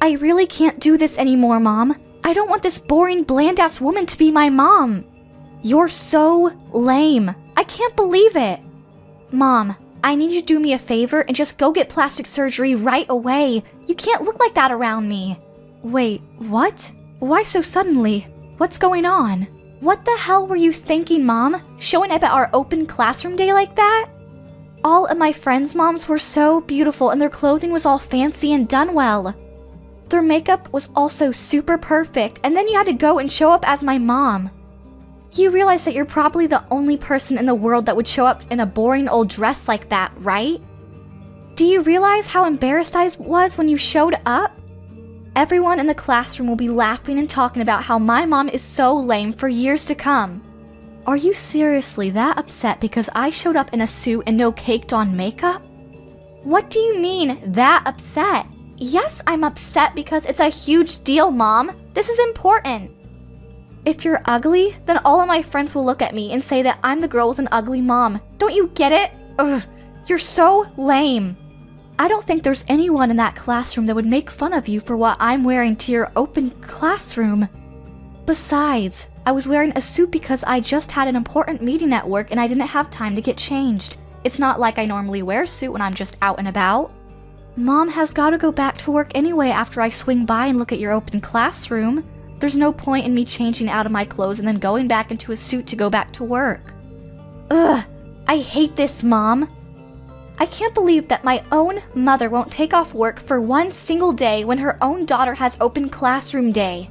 I really can't do this anymore, Mom. I don't want this boring, bland-ass woman to be my mom. You're so lame. I can't believe it. Mom, I need you to do me a favor and just go get plastic surgery right away. You can't look like that around me. Wait, what? Why so suddenly? What's going on? What the hell were you thinking, Mom? Showing up at our open classroom day like that? All of my friends' moms were so beautiful and their clothing was all fancy and done well. Their makeup was also super perfect, and then you had to go and show up as my mom. You realize that you're probably the only person in the world that would show up in a boring old dress like that, right? Do you realize how embarrassed I was when you showed up? Everyone in the classroom will be laughing and talking about how my mom is so lame for years to come. Are you seriously that upset because I showed up in a suit and no caked-on makeup? What do you mean, that upset? Yes, I'm upset because it's a huge deal, Mom. This is important. If you're ugly, then all of my friends will look at me and say that I'm the girl with an ugly mom. Don't you get it? Ugh, you're so lame. I don't think there's anyone in that classroom that would make fun of you for what I'm wearing to your open classroom. Besides, I was wearing a suit because I just had an important meeting at work and I didn't have time to get changed. It's not like I normally wear a suit when I'm just out and about. Mom has got to go back to work anyway after I swing by and look at your open classroom. There's no point in me changing out of my clothes and then going back into a suit to go back to work. Ugh, I hate this, Mom. I can't believe that my own mother won't take off work for one single day when her own daughter has open classroom day.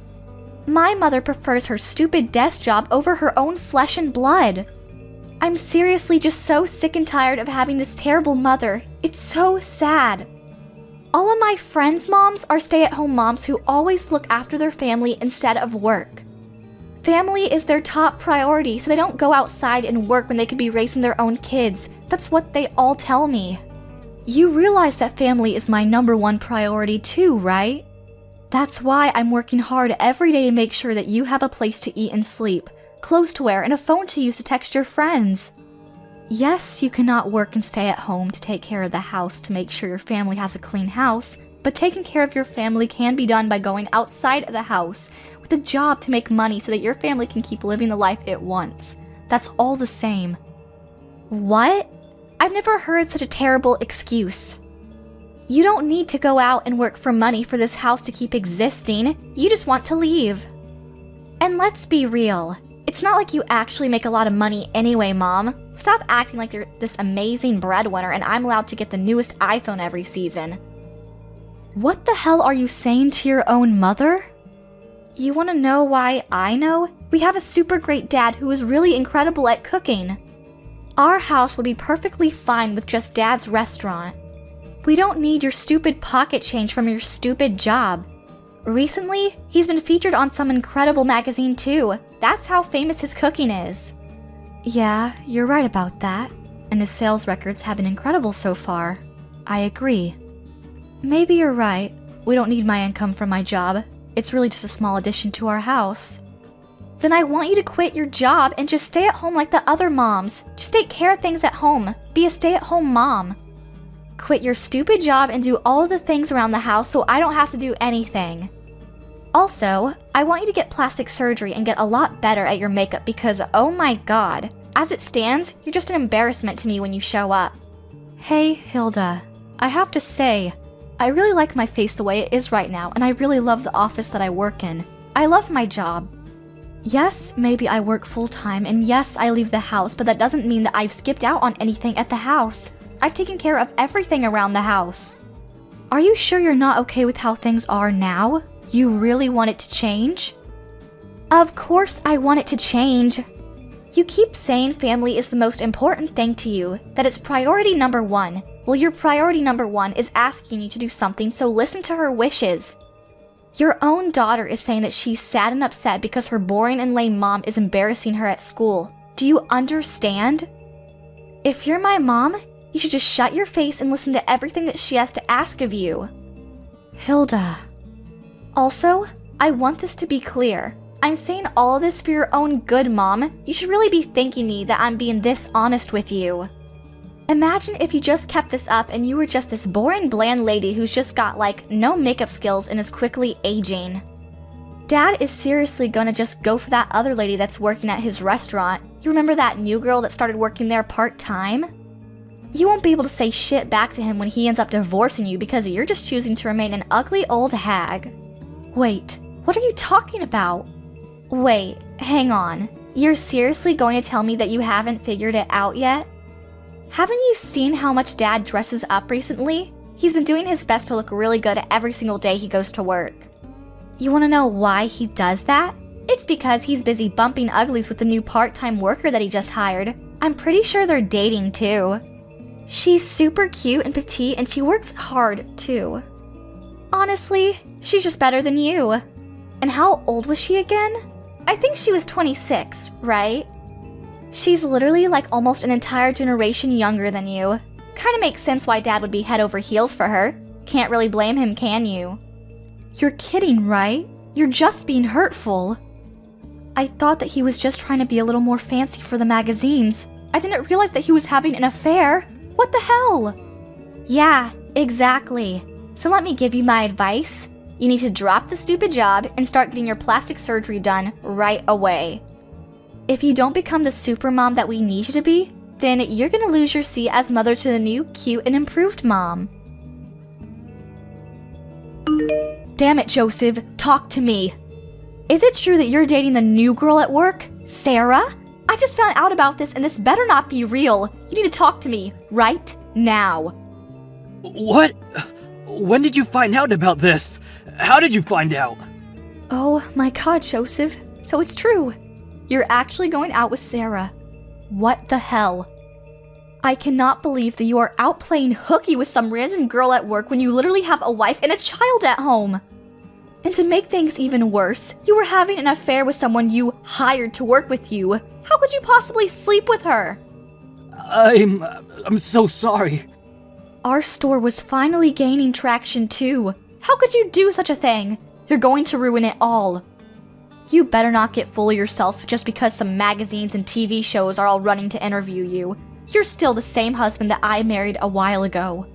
My mother prefers her stupid desk job over her own flesh and blood. I'm seriously just so sick and tired of having this terrible mother. It's so sad. All of my friends' moms are stay-at-home moms who always look after their family instead of work. Family is their top priority, so they don't go outside and work when they could be raising their own kids. That's what they all tell me. You realize that family is my #1 priority too, right? That's why I'm working hard every day to make sure that you have a place to eat and sleep, clothes to wear, and a phone to use to text your friends. Yes, you cannot work and stay at home to take care of the house to make sure your family has a clean house, but taking care of your family can be done by going outside of the house with a job to make money so that your family can keep living the life it wants. That's all the same. What? I've never heard such a terrible excuse. You don't need to go out and work for money for this house to keep existing. You just want to leave. And let's be real. It's not like you actually make a lot of money anyway, Mom. Stop acting like you're this amazing breadwinner and I'm allowed to get the newest iPhone every season. What the hell are you saying to your own mother? You want to know why I know? We have a super great dad who is really incredible at cooking. Our house would be perfectly fine with just Dad's restaurant. We don't need your stupid pocket change from your stupid job. Recently, he's been featured on some incredible magazine too. That's how famous his cooking is. Yeah, you're right about that. And his sales records have been incredible so far. I agree. Maybe you're right. We don't need my income from my job. It's really just a small addition to our house. Then I want you to quit your job and just stay at home like the other moms. Just take care of things at home. Be a stay-at-home mom. Quit your stupid job and do all of the things around the house so I don't have to do anything. Also, I want you to get plastic surgery and get a lot better at your makeup because, oh my god, as it stands, you're just an embarrassment to me when you show up. Hey, Hilda. I have to say, I really like my face the way it is right now, and I really love the office that I work in. I love my job. Yes, maybe I work full-time, and yes, I leave the house, but that doesn't mean that I've skipped out on anything at the house. I've taken care of everything around the house. Are you sure you're not okay with how things are now? You really want it to change? Of course I want it to change. You keep saying family is the most important thing to you, that it's priority #1. Well, your priority #1 is asking you to do something, so listen to her wishes. Your own daughter is saying that she's sad and upset because her boring and lame mom is embarrassing her at school. Do you understand? If you're my mom, you should just shut your face and listen to everything that she has to ask of you. Hilda. Also, I want this to be clear. I'm saying all of this for your own good, Mom. You should really be thanking me that I'm being this honest with you. Imagine if you just kept this up and you were just this boring, bland lady who's just got, like, no makeup skills and is quickly aging. Dad is seriously gonna just go for that other lady that's working at his restaurant. You remember that new girl that started working there part-time? You won't be able to say shit back to him when he ends up divorcing you because you're just choosing to remain an ugly old hag. Wait, what are you talking about? Wait, hang on. You're seriously going to tell me that you haven't figured it out yet? Haven't you seen how much Dad dresses up recently? He's been doing his best to look really good every single day he goes to work. You want to know why he does that? It's because he's busy bumping uglies with the new part-time worker that he just hired. I'm pretty sure they're dating too. She's super cute and petite and she works hard too. Honestly, she's just better than you. And how old was she again? I think she was 26, right? She's literally like almost an entire generation younger than you. Kinda makes sense why Dad would be head over heels for her. Can't really blame him, can you? You're kidding, right? You're just being hurtful. I thought that he was just trying to be a little more fancy for the magazines. I didn't realize that he was having an affair. What the hell? Yeah, exactly. So let me give you my advice. You need to drop the stupid job and start getting your plastic surgery done right away. If you don't become the super mom that we need you to be, then you're gonna lose your seat as mother to the new, cute, and improved mom. Damn it, Joseph, talk to me. Is it true that you're dating the new girl at work, Sarah? I just found out about this and this better not be real. You need to talk to me right now. What? When did you find out about this? How did you find out? Oh my god, Joseph. So it's true. You're actually going out with Sarah. What the hell? I cannot believe that you are out playing hooky with some random girl at work when you literally have a wife and a child at home. And to make things even worse, you were having an affair with someone you hired to work with you. How could you possibly sleep with her? I'm so sorry. Our store was finally gaining traction too. How could you do such a thing? You're going to ruin it all. You better not get full of yourself just because some magazines and TV shows are all running to interview you. You're still the same husband that I married a while ago.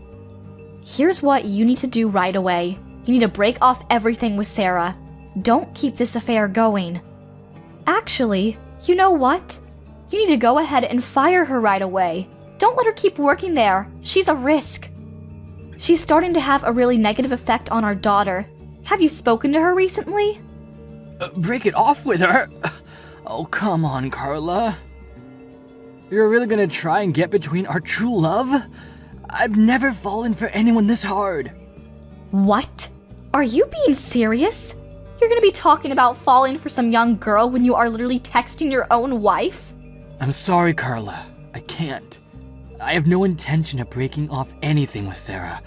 Here's what you need to do right away. You need to break off everything with Sarah. Don't keep this affair going. Actually, you know what? You need to go ahead and fire her right away. Don't let her keep working there. She's a risk. She's starting to have a really negative effect on our daughter. Have you spoken to her recently? Break it off with her? Oh, come on, Carla. You're really gonna try and get between our true love? I've never fallen for anyone this hard. What? Are you being serious? You're gonna be talking about falling for some young girl when you are literally texting your own wife? I'm sorry, Carla. I can't. I have no intention of breaking off anything with Sarah.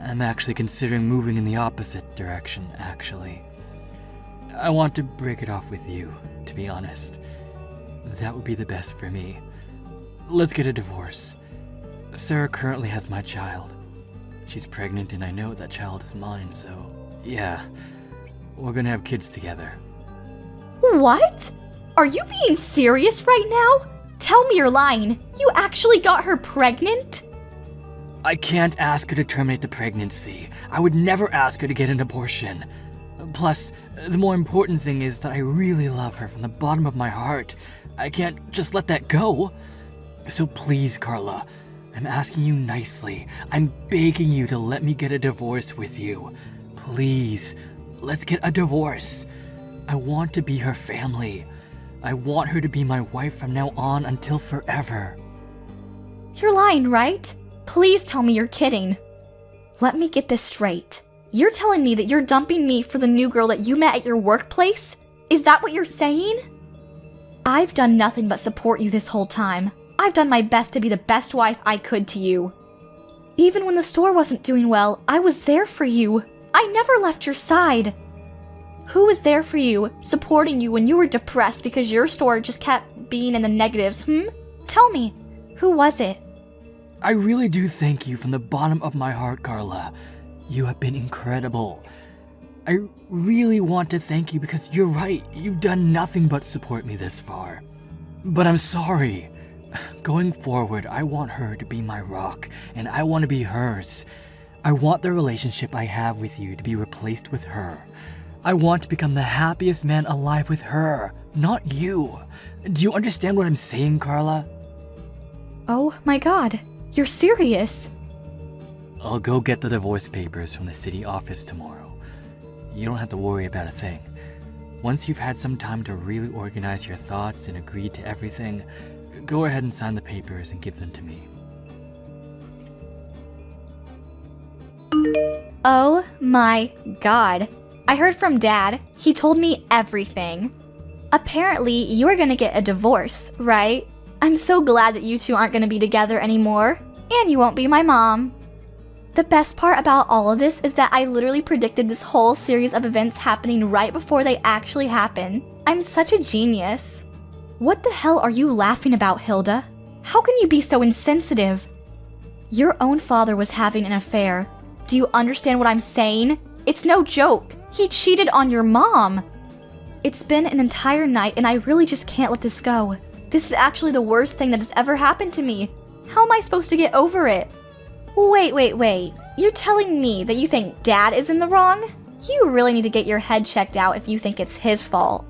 I'm actually considering moving in the opposite direction, actually. I want to break it off with you, to be honest. That would be the best for me. Let's get a divorce. Sarah currently has my child. She's pregnant and I know that child is mine, so yeah, we're gonna have kids together. What? Are you being serious right now? Tell me you're lying. You actually got her pregnant? I can't ask her to terminate the pregnancy. I would never ask her to get an abortion. Plus, the more important thing is that I really love her from the bottom of my heart. I can't just let that go. So please, Carla, I'm asking you nicely. I'm begging you to let me get a divorce with you. Please, let's get a divorce. I want to be her family. I want her to be my wife from now on until forever. You're lying, right? Please tell me you're kidding. Let me get this straight. You're telling me that you're dumping me for the new girl that you met at your workplace? Is that what you're saying? I've done nothing but support you this whole time. I've done my best to be the best wife I could to you. Even when the store wasn't doing well, I was there for you. I never left your side. Who was there for you, supporting you when you were depressed because your store just kept being in the negatives, Tell me, who was it? I really do thank you from the bottom of my heart, Carla. You have been incredible. I really want to thank you because you're right, you've done nothing but support me this far. But I'm sorry. Going forward, I want her to be my rock, and I want to be hers. I want the relationship I have with you to be replaced with her. I want to become the happiest man alive with her, not you. Do you understand what I'm saying, Carla? Oh my god, you're serious? I'll go get the divorce papers from the city office tomorrow. You don't have to worry about a thing. Once you've had some time to really organize your thoughts and agree to everything, go ahead and sign the papers and give them to me. Oh my god. I heard from Dad. He told me everything. Apparently, you're gonna get a divorce, right? I'm so glad that you two aren't gonna be together anymore, and you won't be my mom. The best part about all of this is that I literally predicted this whole series of events happening right before they actually happen. I'm such a genius. What the hell are you laughing about, Hilda? How can you be so insensitive? Your own father was having an affair. Do you understand what I'm saying? It's no joke. He cheated on your mom. It's been an entire night and I really just can't let this go. This is actually the worst thing that has ever happened to me. How am I supposed to get over it? Wait. You're telling me that you think Dad is in the wrong? You really need to get your head checked out if you think it's his fault.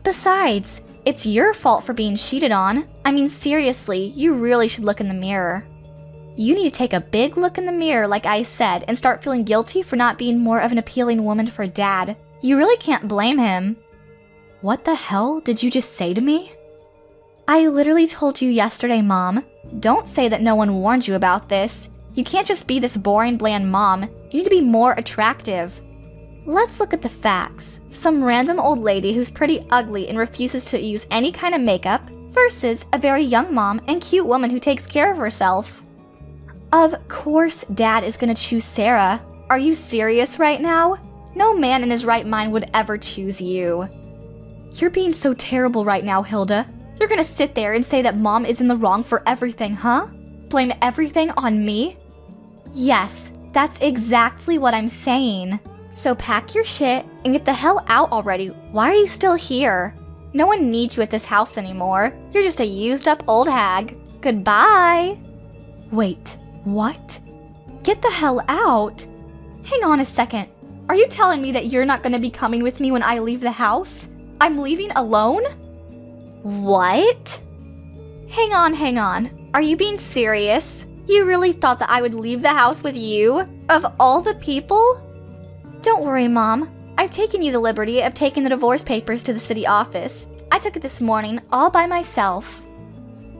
Besides, it's your fault for being cheated on. I mean, seriously, you really should look in the mirror. You need to take a big look in the mirror, like I said, and start feeling guilty for not being more of an appealing woman for Dad. You really can't blame him. What the hell did you just say to me? I literally told you yesterday, Mom. Don't say that no one warned you about this. You can't just be this boring, bland mom. You need to be more attractive. Let's look at the facts. Some random old lady who's pretty ugly and refuses to use any kind of makeup versus a very young mom and cute woman who takes care of herself. Of course Dad is gonna choose Sarah. Are you serious right now? No man in his right mind would ever choose you. You're being so terrible right now, Hilda. You're gonna sit there and say that Mom is in the wrong for everything, huh? Blame everything on me? Yes, that's exactly what I'm saying. So pack your shit and get the hell out already. Why are you still here? No one needs you at this house anymore. You're just a used up old hag. Goodbye. Wait, what? Get the hell out? Hang on a second. Are you telling me that you're not gonna be coming with me when I leave the house? I'm leaving alone? What? Hang on. Are you being serious? You really thought that I would leave the house with you? Of all the people? Don't worry, Mom. I've taken you the liberty of taking the divorce papers to the city office. I took it this morning all by myself.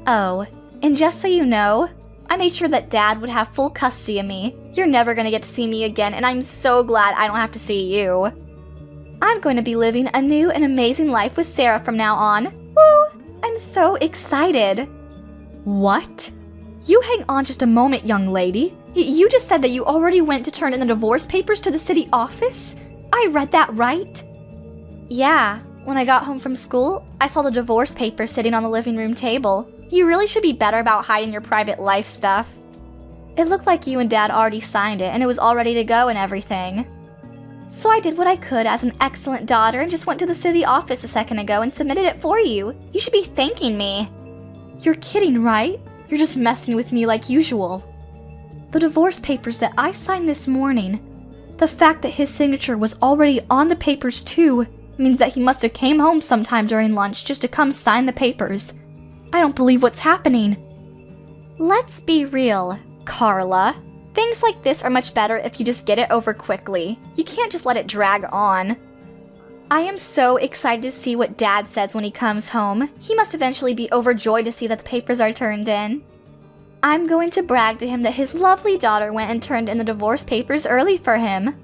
Oh, and just so you know, I made sure that Dad would have full custody of me. You're never gonna get to see me again, and I'm so glad I don't have to see you. I'm going to be living a new and amazing life with Sarah from now on. Woo! I'm so excited. What? You hang on just a moment, young lady. You just said that you already went to turn in the divorce papers to the city office? I read that right? Yeah, when I got home from school, I saw the divorce papers sitting on the living room table. You really should be better about hiding your private life stuff. It looked like you and Dad already signed it and it was all ready to go and everything. So I did what I could as an excellent daughter and just went to the city office a second ago and submitted it for you. You should be thanking me. You're kidding, right? You're just messing with me like usual. The divorce papers that I signed this morning, the fact that his signature was already on the papers too, means that he must have came home sometime during lunch just to come sign the papers. I don't believe what's happening. Let's be real, Carla. Things like this are much better if you just get it over quickly. You can't just let it drag on. I am so excited to see what Dad says when he comes home. He must eventually be overjoyed to see that the papers are turned in. I'm going to brag to him that his lovely daughter went and turned in the divorce papers early for him.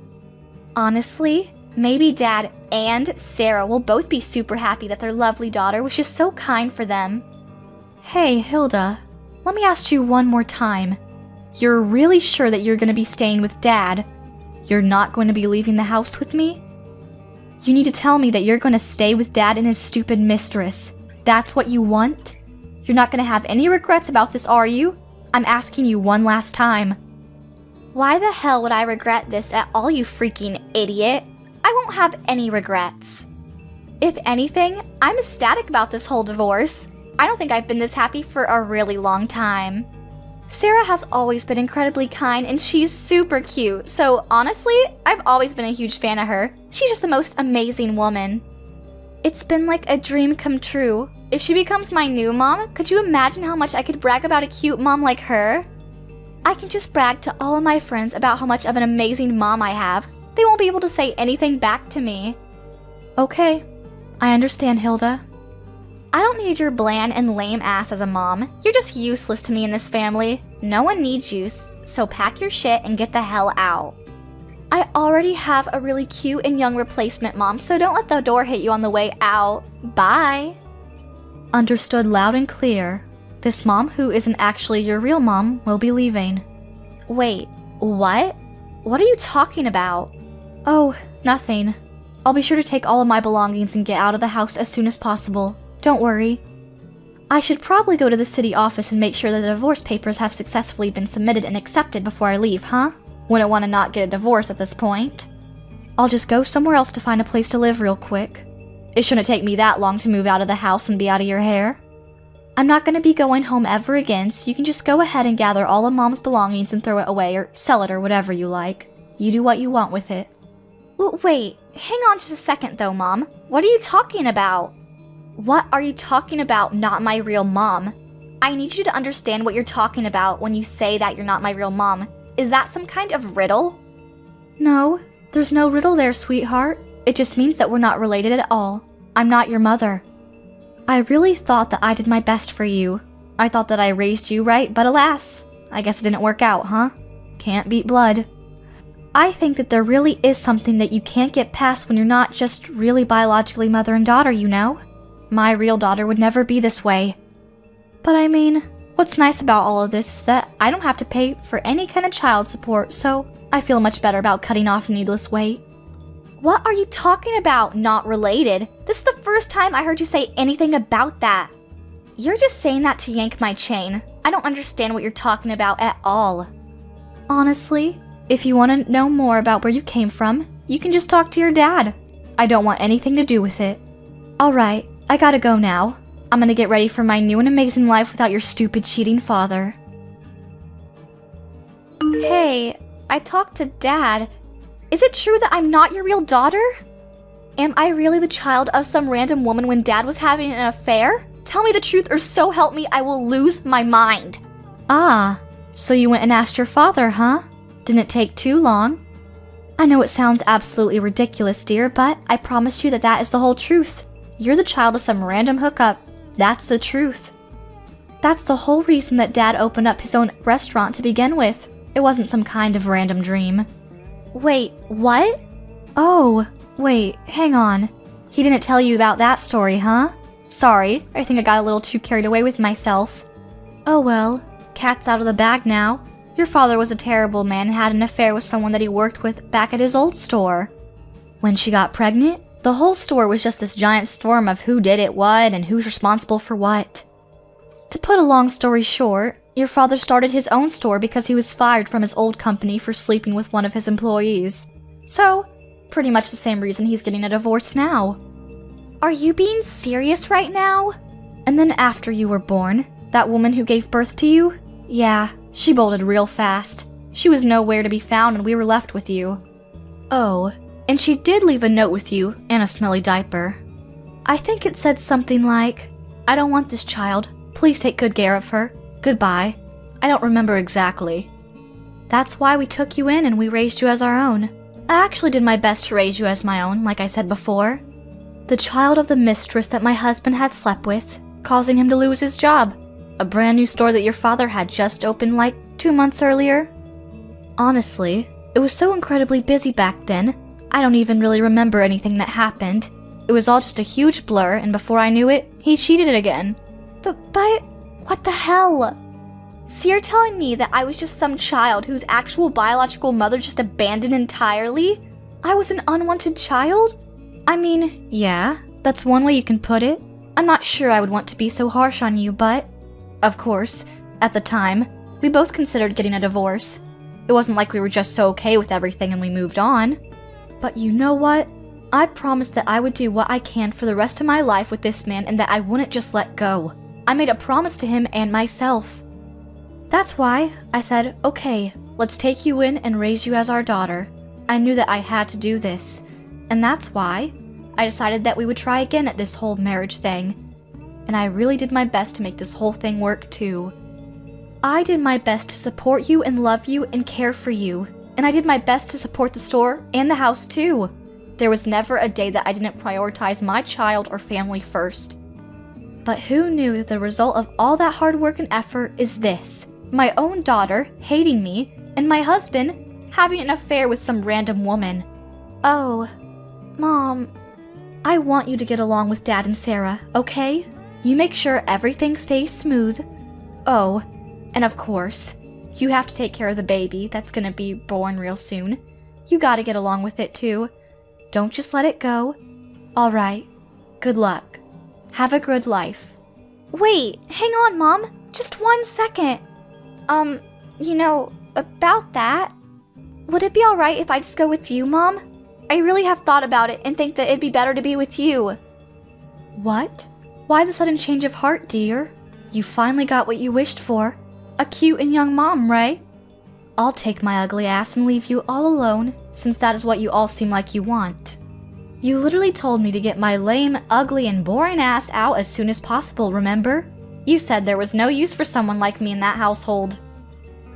Honestly, maybe Dad and Sarah will both be super happy that their lovely daughter was just so kind for them. Hey, Hilda, let me ask you one more time. You're really sure that you're going to be staying with Dad? You're not going to be leaving the house with me? You need to tell me that you're going to stay with Dad and his stupid mistress. That's what you want? You're not going to have any regrets about this, are you? I'm asking you one last time. Why the hell would I regret this at all, you freaking idiot? I won't have any regrets. If anything, I'm ecstatic about this whole divorce. I don't think I've been this happy for a really long time. Sarah has always been incredibly kind and she's super cute, so honestly, I've always been a huge fan of her. She's just the most amazing woman. It's been like a dream come true. If she becomes my new mom, could you imagine how much I could brag about a cute mom like her? I can just brag to all of my friends about how much of an amazing mom I have. They won't be able to say anything back to me. Okay, I understand, Hilda. I don't need your bland and lame ass as a mom. You're just useless to me in this family. No one needs you, so pack your shit and get the hell out. I already have a really cute and young replacement mom, so don't let the door hit you on the way out. Bye. Understood loud and clear. This mom, who isn't actually your real mom, will be leaving. Wait, what? What are you talking about? Oh, nothing. I'll be sure to take all of my belongings and get out of the house as soon as possible. Don't worry. I should probably go to the city office and make sure that the divorce papers have successfully been submitted and accepted before I leave, huh? Wouldn't want to not get a divorce at this point. I'll just go somewhere else to find a place to live real quick. It shouldn't take me that long to move out of the house and be out of your hair. I'm not going to be going home ever again, so you can just go ahead and gather all of Mom's belongings and throw it away or sell it or whatever you like. You do what you want with it. Wait, hang on just a second though, Mom. What are you talking about? What are you talking about, not my real mom? I need you to understand what you're talking about when you say that you're not my real mom. Is that some kind of riddle? No, there's no riddle there, sweetheart. It just means that we're not related at all. I'm not your mother. I really thought that I did my best for you. I thought that I raised you right, but alas, I guess it didn't work out, huh? Can't beat blood. I think that there really is something that you can't get past when you're not just really biologically mother and daughter, you know? My real daughter would never be this way. But I mean, what's nice about all of this is that I don't have to pay for any kind of child support, so I feel much better about cutting off needless weight. What are you talking about, not related? This is the first time I heard you say anything about that. You're just saying that to yank my chain. I don't understand what you're talking about at all. Honestly, if you want to know more about where you came from, you can just talk to your dad. I don't want anything to do with it. Alright, I gotta go now. I'm gonna get ready for my new and amazing life without your stupid cheating father. Hey, I talked to Dad. Is it true that I'm not your real daughter? Am I really the child of some random woman when Dad was having an affair? Tell me the truth or so help me I will lose my mind. Ah, so you went and asked your father, huh? Didn't take too long. I know it sounds absolutely ridiculous, dear, but I promise you that that is the whole truth. You're the child of some random hookup. That's the truth. That's the whole reason that Dad opened up his own restaurant to begin with. It wasn't some kind of random dream. Wait, what? Oh, wait, hang on. He didn't tell you about that story, huh? Sorry, I think I got a little too carried away with myself. Oh well, cat's out of the bag now. Your father was a terrible man and had an affair with someone that he worked with back at his old store. When she got pregnant, the whole store was just this giant storm of who did it what and who's responsible for what. To put a long story short, your father started his own store because he was fired from his old company for sleeping with one of his employees. So, pretty much the same reason he's getting a divorce now. Are you being serious right now? And then after you were born, that woman who gave birth to you? Yeah, she bolted real fast. She was nowhere to be found and we were left with you. Oh, and she did leave a note with you and a smelly diaper. I think it said something like, I don't want this child. Please take good care of her. Goodbye. I don't remember exactly. That's why we took you in and we raised you as our own. I actually did my best to raise you as my own, like I said before. The child of the mistress that my husband had slept with, causing him to lose his job. A brand new store that your father had just opened like 2 months earlier. Honestly, it was so incredibly busy back then, I don't even really remember anything that happened. It was all just a huge blur, and before I knew it, he cheated again. But what the hell? So you're telling me that I was just some child whose actual biological mother just abandoned entirely? I was an unwanted child? I mean, yeah, that's one way you can put it. I'm not sure I would want to be so harsh on you, but... Of course, at the time, we both considered getting a divorce. It wasn't like we were just so okay with everything and we moved on. But you know what? I promised that I would do what I can for the rest of my life with this man and that I wouldn't just let go. I made a promise to him and myself. That's why I said, okay, let's take you in and raise you as our daughter. I knew that I had to do this. And that's why I decided that we would try again at this whole marriage thing. And I really did my best to make this whole thing work too. I did my best to support you and love you and care for you. And I did my best to support the store and the house too. There was never a day that I didn't prioritize my child or family first. But who knew that the result of all that hard work and effort is this? My own daughter hating me, and my husband having an affair with some random woman. Oh, Mom, I want you to get along with Dad and Sarah, okay? You make sure everything stays smooth. Oh, and of course, you have to take care of the baby that's gonna be born real soon. You gotta get along with it too. Don't just let it go. Alright, good luck. Have a good life. Wait, hang on, Mom. Just 1 second. About that. Would it be alright if I just go with you, Mom? I really have thought about it and think that it'd be better to be with you. What? Why the sudden change of heart, dear? You finally got what you wished for. A cute and young mom, right? I'll take my ugly ass and leave you all alone, since that is what you all seem like you want. You literally told me to get my lame, ugly, and boring ass out as soon as possible, remember? You said there was no use for someone like me in that household.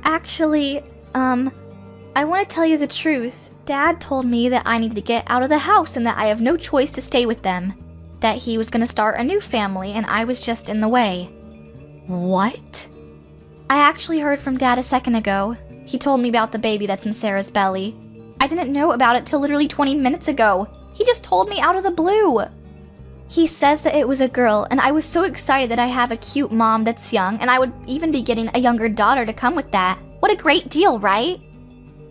Actually, I want to tell you the truth. Dad told me that I need to get out of the house and that I have no choice to stay with them. That he was going to start a new family and I was just in the way. What? I actually heard from Dad a second ago. He told me about the baby that's in Sarah's belly. I didn't know about it till literally 20 minutes ago. He just told me out of the blue. He says that it was a girl, and I was so excited that I have a cute mom that's young, and I would even be getting a younger daughter to come with that. What a great deal, right?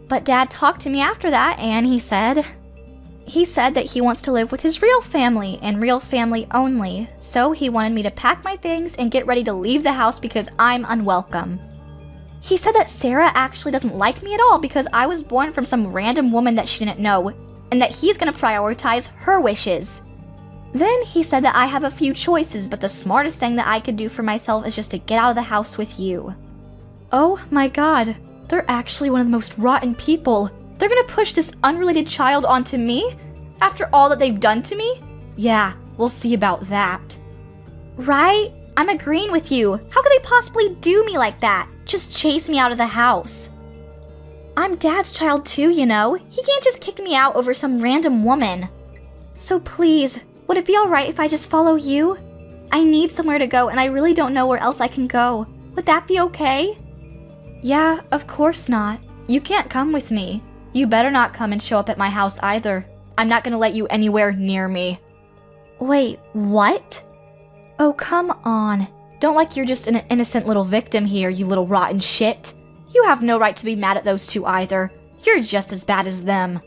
But Dad talked to me after that, and he said that he wants to live with his real family, and real family only. So he wanted me to pack my things and get ready to leave the house because I'm unwelcome. He said that Sarah actually doesn't like me at all because I was born from some random woman that she didn't know, and that he's gonna prioritize her wishes. Then he said that I have a few choices, but the smartest thing that I could do for myself is just to get out of the house with you. Oh my god, they're actually one of the most rotten people. They're gonna push this unrelated child onto me? After all that they've done to me? Yeah, we'll see about that. Right? I'm agreeing with you. How could they possibly do me like that? Just chase me out of the house. I'm Dad's child too, you know. He can't just kick me out over some random woman. So please, would it be alright if I just follow you? I need somewhere to go and I really don't know where else I can go. Would that be okay? Yeah, of course not. You can't come with me. You better not come and show up at my house either. I'm not gonna let you anywhere near me. Wait, what? Oh, come on. Don't like you're just an innocent little victim here, you little rotten shit. You have no right to be mad at those two either. You're just as bad as them.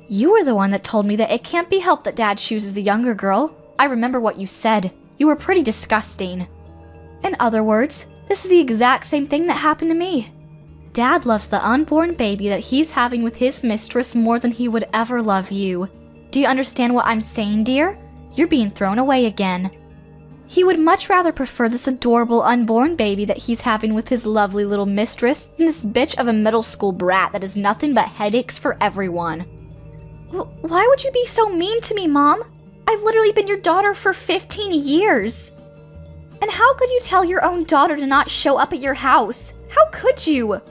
You were the one that told me that it can't be helped that Dad chooses the younger girl. I remember what you said. You were pretty disgusting. In other words, this is the exact same thing that happened to me. Dad loves the unborn baby that he's having with his mistress more than he would ever love you. Do you understand what I'm saying, dear? You're being thrown away again. He would much rather prefer this adorable unborn baby that he's having with his lovely little mistress than this bitch of a middle school brat that is nothing but headaches for everyone. Why would you be so mean to me, Mom? I've literally been your daughter for 15 years. And how could you tell your own daughter to not show up at your house? How could you?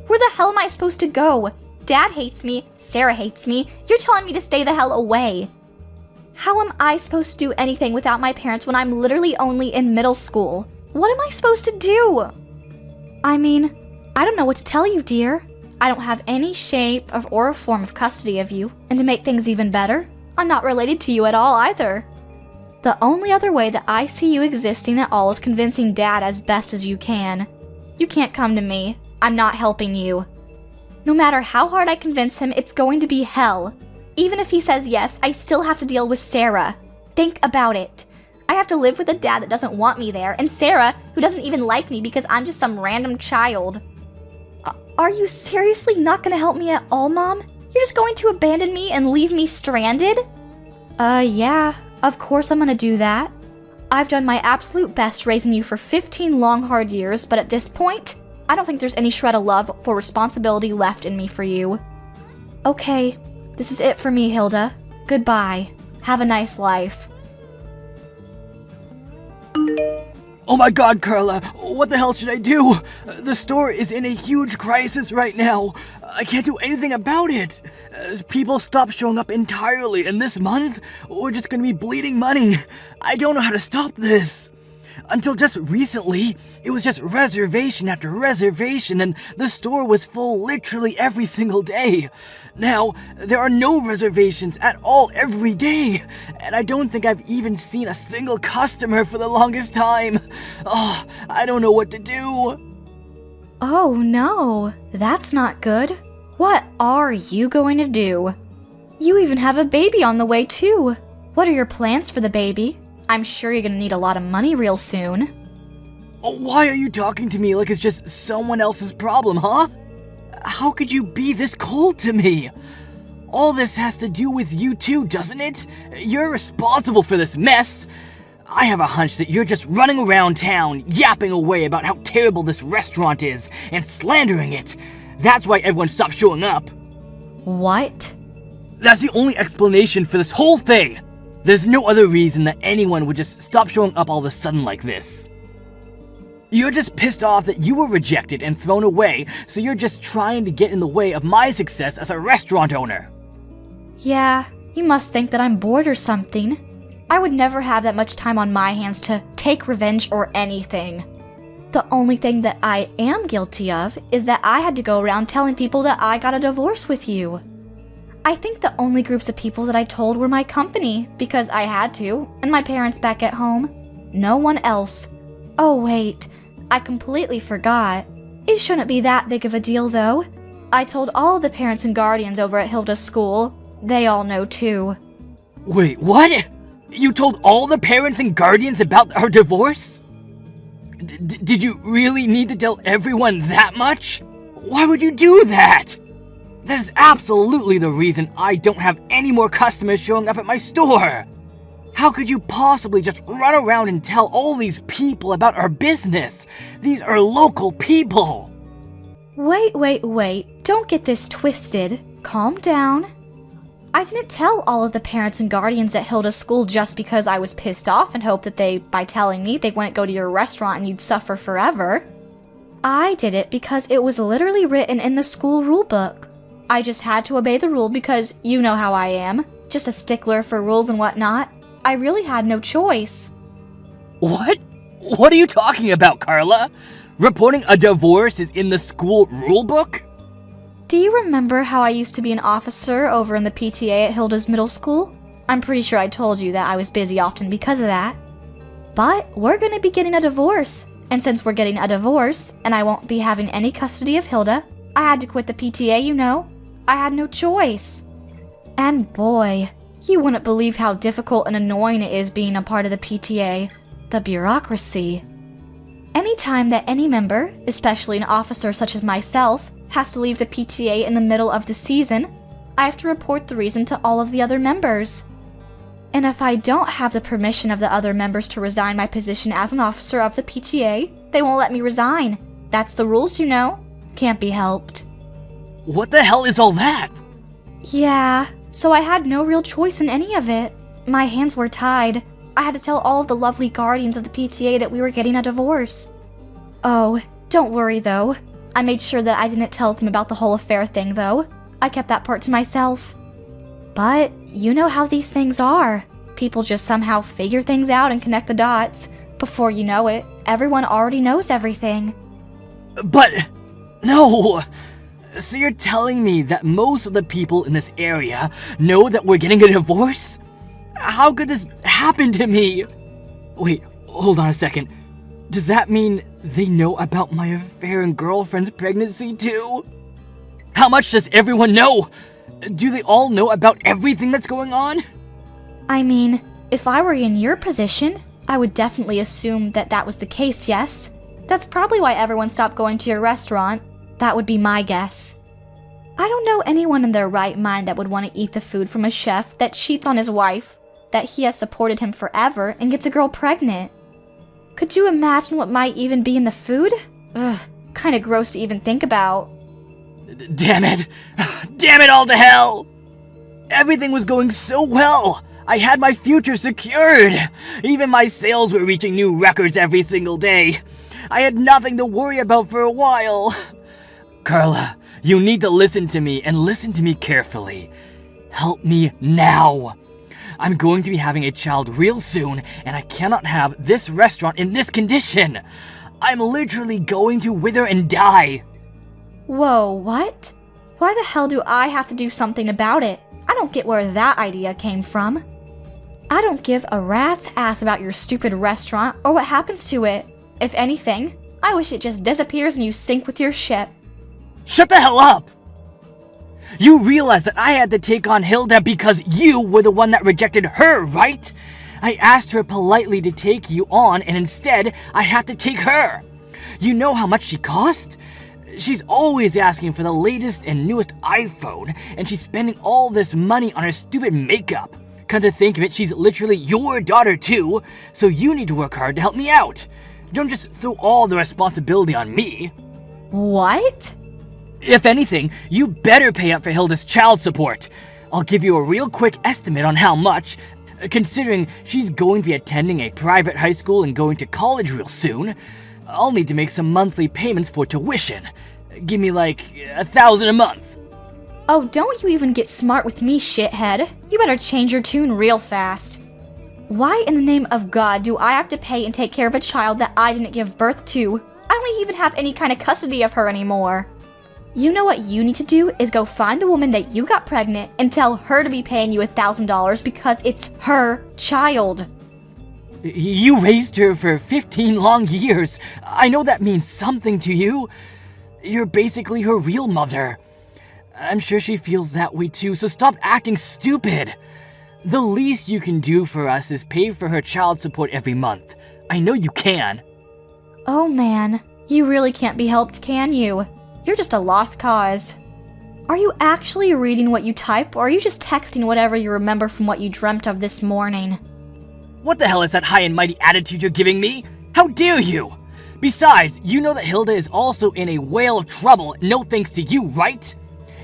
Where the hell am I supposed to go? Dad hates me, Sarah hates me, you're telling me to stay the hell away. How am I supposed to do anything without my parents when I'm literally only in middle school? What am I supposed to do? I mean, I don't know what to tell you, dear. I don't have any shape or form of custody of you, and to make things even better, I'm not related to you at all either. The only other way that I see you existing at all is convincing Dad as best as you can. You can't come to me. I'm not helping you. No matter how hard I convince him, it's going to be hell. Even if he says yes, I still have to deal with Sarah. Think about it. I have to live with a dad that doesn't want me there, and Sarah, who doesn't even like me because I'm just some random child. Are you seriously not gonna help me at all, Mom? You're just going to abandon me and leave me stranded? Yeah, of course I'm gonna do that. I've done my absolute best raising you for 15 long, hard years, but at this point, I don't think there's any shred of love or responsibility left in me for you. Okay, this is it for me, Hilda. Goodbye. Have a nice life. Oh my god, Carla, what the hell should I do? The store is in a huge crisis right now. I can't do anything about it. People stopped showing up entirely, and this month, we're just gonna be bleeding money. I don't know how to stop this. Until just recently, it was just reservation after reservation, and the store was full literally every single day. Now, there are no reservations at all every day, and I don't think I've even seen a single customer for the longest time. Oh, I don't know what to do. Oh no, that's not good. What are you going to do? You even have a baby on the way too. What are your plans for the baby? I'm sure you're gonna need a lot of money real soon. Why are you talking to me like it's just someone else's problem, huh? How could you be this cold to me? All this has to do with you too, doesn't it? You're responsible for this mess. I have a hunch that you're just running around town, yapping away about how terrible this restaurant is, and slandering it. That's why everyone stopped showing up. What? That's the only explanation for this whole thing. There's no other reason that anyone would just stop showing up all of a sudden like this. You're just pissed off that you were rejected and thrown away, so you're just trying to get in the way of my success as a restaurant owner. Yeah, you must think that I'm bored or something. I would never have that much time on my hands to take revenge or anything. The only thing that I am guilty of is that I had to go around telling people that I got a divorce with you. I think the only groups of people that I told were my company, because I had to, and my parents back at home. No one else. Oh wait, I completely forgot. It shouldn't be that big of a deal though. I told all the parents and guardians over at Hilda's school. They all know too. Wait, what? You told all the parents and guardians about our divorce? Did you really need to tell everyone that much? Why would you do that? That is absolutely the reason I don't have any more customers showing up at my store. How could you possibly just run around and tell all these people about our business? These are local people. Wait. Don't get this twisted. Calm down. I didn't tell all of the parents and guardians at Hilda's school just because I was pissed off and hoped that by telling me, they wouldn't go to your restaurant and you'd suffer forever. I did it because it was literally written in the school rule book. I just had to obey the rule because you know how I am. Just a stickler for rules and whatnot. I really had no choice. What? What are you talking about, Carla? Reporting a divorce is in the school rule book? Do you remember how I used to be an officer over in the PTA at Hilda's middle school? I'm pretty sure I told you that I was busy often because of that. But we're gonna be getting a divorce. And since we're getting a divorce, and I won't be having any custody of Hilda, I had to quit the PTA, you know. I had no choice. And boy, you wouldn't believe how difficult and annoying it is being a part of the PTA. The bureaucracy. Anytime that any member, especially an officer such as myself, has to leave the PTA in the middle of the season, I have to report the reason to all of the other members. And if I don't have the permission of the other members to resign my position as an officer of the PTA, they won't let me resign. That's the rules, you know. Can't be helped. What the hell is all that? Yeah, so I had no real choice in any of it. My hands were tied. I had to tell all of the lovely guardians of the PTA that we were getting a divorce. Oh, don't worry though. I made sure that I didn't tell them about the whole affair thing though. I kept that part to myself. But you know how these things are. People just somehow figure things out and connect the dots. Before you know it, everyone already knows everything. But, no. So you're telling me that most of the people in this area know that we're getting a divorce? How could this happen to me? Wait, hold on a second. Does that mean they know about my affair and girlfriend's pregnancy too? How much does everyone know? Do they all know about everything that's going on? I mean, if I were in your position, I would definitely assume that that was the case, yes? That's probably why everyone stopped going to your restaurant. That would be my guess. I don't know anyone in their right mind that would want to eat the food from a chef that cheats on his wife. that he has supported him forever and gets a girl pregnant. Could you imagine what might even be in the food? Ugh, kinda gross to even think about. Damn it! Damn it all to hell! Everything was going so well! I had my future secured! Even my sales were reaching new records every single day. I had nothing to worry about for a while. Carla, you need to listen to me and listen to me carefully. Help me now. I'm going to be having a child real soon, and I cannot have this restaurant in this condition. I'm literally going to wither and die. Whoa, what? Why the hell do I have to do something about it? I don't get where that idea came from. I don't give a rat's ass about your stupid restaurant or what happens to it. If anything, I wish it just disappears and you sink with your ship. Shut the hell up! You realize that I had to take on Hilda because you were the one that rejected her, right? I asked her politely to take you on, and instead, I had to take her. You know how much she cost? She's always asking for the latest and newest iPhone, and she's spending all this money on her stupid makeup. Come to think of it, she's literally your daughter too, so you need to work hard to help me out. Don't just throw all the responsibility on me. What? If anything, you better pay up for Hilda's child support. I'll give you a real quick estimate on how much, considering she's going to be attending a private high school and going to college real soon. I'll need to make some monthly payments for tuition. Give me like $1,000 a month. Oh, don't you even get smart with me, shithead. You better change your tune real fast. Why in the name of God do I have to pay and take care of a child that I didn't give birth to? I don't even have any kind of custody of her anymore. You know what you need to do is go find the woman that you got pregnant and tell her to be paying you $1,000 because it's her child. You raised her for 15 long years. I know that means something to you. You're basically her real mother. I'm sure she feels that way too, so stop acting stupid. The least you can do for us is pay for her child support every month. I know you can. Oh man, you really can't be helped, can you? You're just a lost cause. Are you actually reading what you type, or are you just texting whatever you remember from what you dreamt of this morning? What the hell is that high and mighty attitude you're giving me? How dare you? Besides, you know that Hilda is also in a whale of trouble, no thanks to you, right?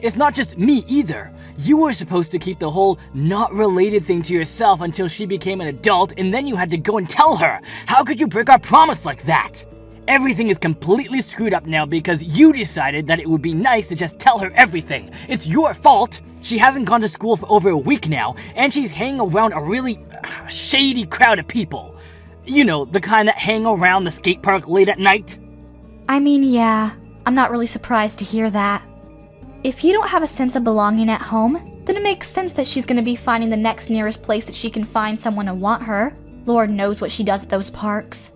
It's not just me either. You were supposed to keep the whole not related thing to yourself until she became an adult, and then you had to go and tell her. How could you break our promise like that? Everything is completely screwed up now because you decided that it would be nice to just tell her everything. It's your fault. She hasn't gone to school for over a week now, and she's hanging around a really shady crowd of people. You know, the kind that hang around the skate park late at night. I mean, yeah, I'm not really surprised to hear that. If you don't have a sense of belonging at home, then it makes sense that she's going to be finding the next nearest place that she can find someone to want her. Lord knows what she does at those parks.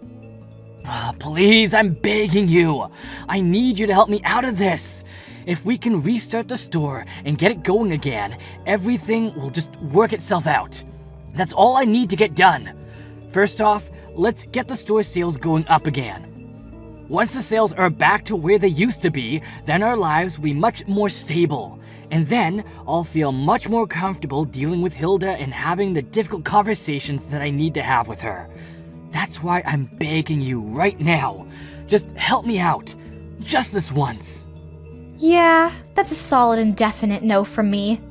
Please, I'm begging you. I need you to help me out of this. If we can restart the store and get it going again, everything will just work itself out. That's all I need to get done. First off, let's get the store sales going up again. Once the sales are back to where they used to be, then our lives will be much more stable. And then I'll feel much more comfortable dealing with Hilda and having the difficult conversations that I need to have with her. That's why I'm begging you right now. Just help me out. Just this once. Yeah, that's a solid and definite no from me.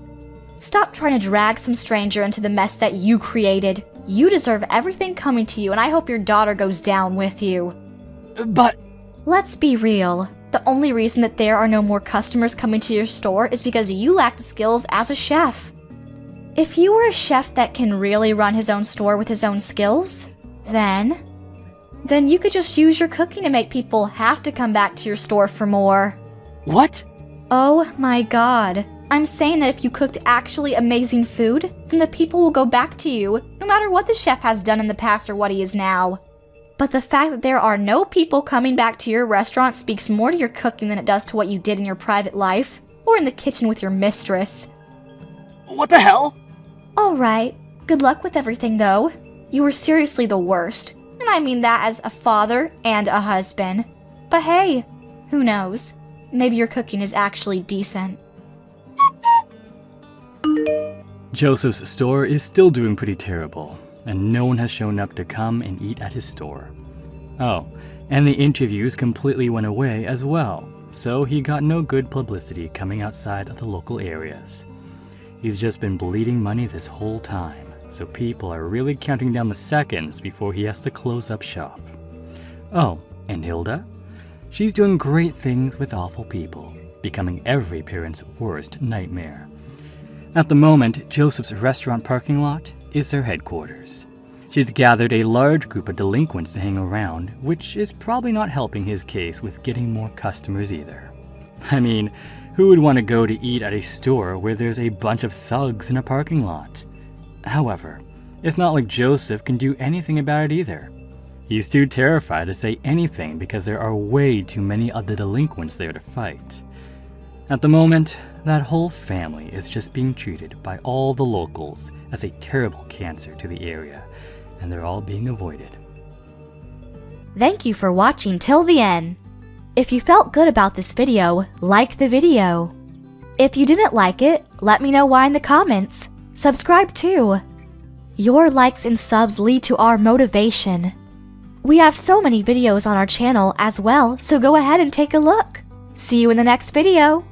Stop trying to drag some stranger into the mess that you created. You deserve everything coming to you, and I hope your daughter goes down with you. But... Let's be real. The only reason that there are no more customers coming to your store is because you lack the skills as a chef. If you were a chef that can really run his own store with his own skills, then you could just use your cooking to make people have to come back to your store for more. What? Oh my god. I'm saying that if you cooked actually amazing food, then the people will go back to you, no matter what the chef has done in the past or what he is now. But the fact that there are no people coming back to your restaurant speaks more to your cooking than it does to what you did in your private life, or in the kitchen with your mistress. What the hell? Alright, good luck with everything though. You were seriously the worst, and I mean that as a father and a husband. But hey, who knows? Maybe your cooking is actually decent. Joseph's store is still doing pretty terrible, and no one has shown up to come and eat at his store. Oh, and the interviews completely went away as well, so he got no good publicity coming outside of the local areas. He's just been bleeding money this whole time, so people are really counting down the seconds before he has to close up shop. Oh, and Hilda? She's doing great things with awful people, becoming every parent's worst nightmare. At the moment, Joseph's restaurant parking lot is her headquarters. She's gathered a large group of delinquents to hang around, which is probably not helping his case with getting more customers either. I mean, who would want to go to eat at a store where there's a bunch of thugs in a parking lot? However, it's not like Joseph can do anything about it either. He's too terrified to say anything because there are way too many of the delinquents there to fight. At the moment, that whole family is just being treated by all the locals as a terrible cancer to the area, and they're all being avoided. Thank you for watching till the end. If you felt good about this video, like the video. If you didn't like it, let me know why in the comments. Subscribe too. Your likes and subs lead to our motivation. We have so many videos on our channel as well, so go ahead and take a look. See you in the next video.